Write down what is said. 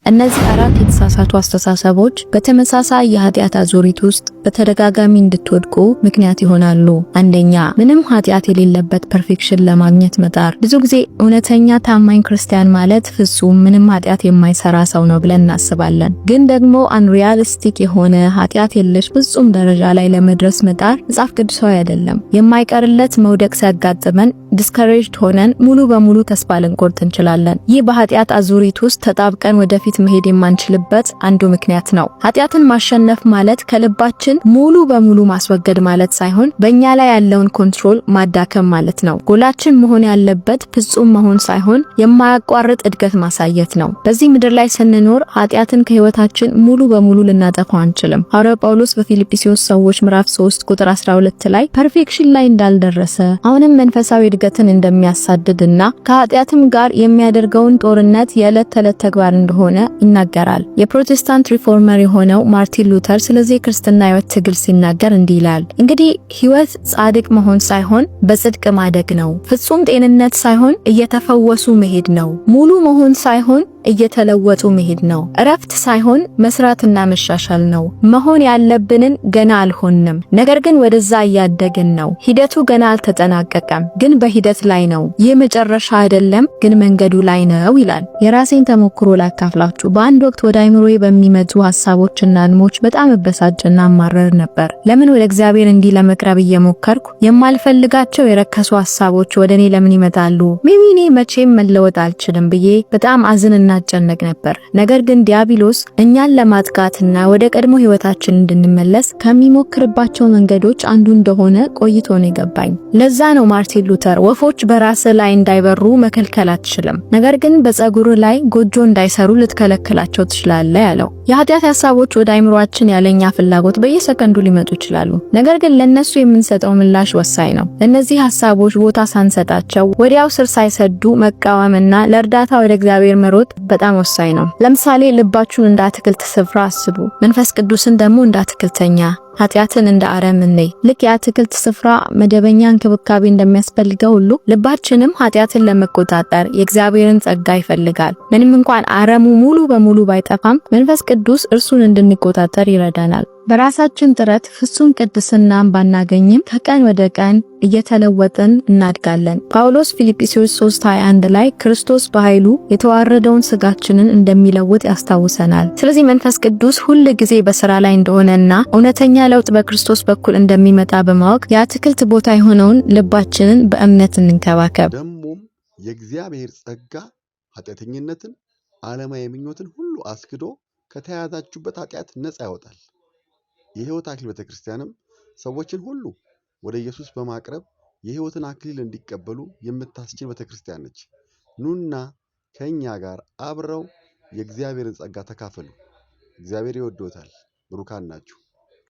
እነዚህ አራት የተሳሳቱ አስተሳሰቦች በተመሳሳይ የኃጢአት አዙሪት ውስጥ በተደጋጋሚ እንድትወድቁ ምክንያት ይሆናሉ። አንደኛ፣ ምንም ኃጢአት የሌለበት ፐርፌክሽን ለማግኘት መጣር። ብዙ ጊዜ እውነተኛ ታማኝ ክርስቲያን ማለት ፍጹም ምንም ኃጢአት የማይሰራ ሰው ነው ብለን እናስባለን። ግን ደግሞ አንሪያሊስቲክ የሆነ ኃጢአት የለሽ ፍጹም ደረጃ ላይ ለመድረስ መጣር መጽሐፍ ቅዱሳዊ አይደለም። የማይቀርለት መውደቅ ሲያጋጥመን ዲስከሬጅድ ሆነን ሙሉ በሙሉ ተስፋ ልንቆርጥ እንችላለን። ይህ በኃጢአት አዙሪት ውስጥ ተጣብቀን ወደፊት መሄድ የማንችልበት አንዱ ምክንያት ነው። ኃጢአትን ማሸነፍ ማለት ከልባችን ሙሉ በሙሉ ማስወገድ ማለት ሳይሆን በእኛ ላይ ያለውን ኮንትሮል ማዳከም ማለት ነው። ጎላችን መሆን ያለበት ፍጹም መሆን ሳይሆን የማያቋርጥ እድገት ማሳየት ነው። በዚህ ምድር ላይ ስንኖር ኃጢአትን ከህይወታችን ሙሉ በሙሉ ልናጠፋው አንችልም። ሐዋርያው ጳውሎስ በፊልጵስዩስ ሰዎች ምዕራፍ 3 ቁጥር 12 ላይ ፐርፌክሽን ላይ እንዳልደረሰ አሁንም መንፈሳዊ እድገትን እንደሚያሳድድና ከኃጢአትም ጋር የሚያደርገውን ጦርነት የዕለት ተዕለት ተግባር እንደሆነ ይናገራል። የፕሮቴስታንት ሪፎርመር የሆነው ማርቲን ሉተር ስለዚህ ክርስትና ህይወት ትግል ሲናገር እንዲህ ይላል። እንግዲህ ህይወት ጻድቅ መሆን ሳይሆን በጽድቅ ማደግ ነው። ፍጹም ጤንነት ሳይሆን እየተፈወሱ መሄድ ነው። ሙሉ መሆን ሳይሆን እየተለወጡ መሄድ ነው። እረፍት ሳይሆን መስራትና መሻሻል ነው። መሆን ያለብንን ገና አልሆንም፣ ነገር ግን ወደዛ እያደግን ነው። ሂደቱ ገና አልተጠናቀቀም፣ ግን በሂደት ላይ ነው። ይህ መጨረሻ አይደለም፣ ግን መንገዱ ላይ ነው ይላል። የራሴን ተሞክሮ ላካፍላችሁ። በአንድ ወቅት ወደ አይምሮዬ በሚመጡ ሐሳቦችና ህልሞች በጣም እበሳጭና ማረር ነበር። ለምን ወደ እግዚአብሔር እንዲህ ለመቅረብ እየሞከርኩ የማልፈልጋቸው የረከሱ ሐሳቦች ወደ እኔ ለምን ይመጣሉ? ሜቢ እኔ መቼም መለወጥ አልችልም ብዬ በጣም አዝንና ጨነቅ ነበር። ነገር ግን ዲያብሎስ እኛን ለማጥቃትና ወደ ቀድሞ ህይወታችን እንድንመለስ ከሚሞክርባቸው መንገዶች አንዱ እንደሆነ ቆይቶ ነው የገባኝ። ለዛ ነው ማርቲን ሉተር ወፎች በራስ ላይ እንዳይበሩ መከልከል አትችልም፣ ነገር ግን በፀጉር ላይ ጎጆ እንዳይሰሩ ልትከለክላቸው ትችላለህ ያለው። የኃጢአት ሐሳቦች ወደ አይምሮአችን ያለኛ ፍላጎት በየሰከንዱ ሊመጡ ይችላሉ፣ ነገር ግን ለነሱ የምንሰጠው ምላሽ ወሳኝ ነው። እነዚህ ሐሳቦች ቦታ ሳንሰጣቸው ወዲያው ስር ሳይሰዱ መቃወምና ለእርዳታ ወደ እግዚአብሔር መሮጥ በጣም ወሳኝ ነው። ለምሳሌ ልባችሁን እንደ አትክልት ስፍራ አስቡ፣ መንፈስ ቅዱስን ደግሞ እንደ አትክልተኛ፣ ኃጢአትን እንደ አረም እንይ። ልክ የአትክልት ስፍራ መደበኛ እንክብካቤ እንደሚያስፈልገው ሁሉ ልባችንም ኃጢአትን ለመቆጣጠር የእግዚአብሔርን ጸጋ ይፈልጋል። ምንም እንኳን አረሙ ሙሉ በሙሉ ባይጠፋም መንፈስ ቅዱስ እርሱን እንድንቆጣጠር ይረዳናል። በራሳችን ጥረት ፍጹም ቅድስናን ባናገኝም ከቀን ወደ ቀን እየተለወጥን እናድጋለን። ጳውሎስ ፊልጵስዩስ 3:21 ላይ ክርስቶስ በኃይሉ የተዋረደውን ስጋችንን እንደሚለውጥ ያስታውሰናል። ስለዚህ መንፈስ ቅዱስ ሁል ጊዜ በስራ ላይ እንደሆነና እውነተኛ ለውጥ በክርስቶስ በኩል እንደሚመጣ በማወቅ የአትክልት ቦታ የሆነውን ልባችንን በእምነት እንንከባከብ። ደሞም የእግዚአብሔር ጸጋ ኃጢአተኝነትን፣ ዓለማዊ ምኞትን ሁሉ አስክዶ ከተያዛችሁበት ኃጢአት ነፃ ያወጣል። የሕይወት አክሊል ቤተክርስቲያንም ሰዎችን ሁሉ ወደ ኢየሱስ በማቅረብ የሕይወትን አክሊል እንዲቀበሉ የምታስችል ቤተክርስቲያን ነች። ኑና ከኛ ጋር አብረው የእግዚአብሔርን ጸጋ ተካፈሉ። እግዚአብሔር ይወዶታል። ብሩካን ናችሁ።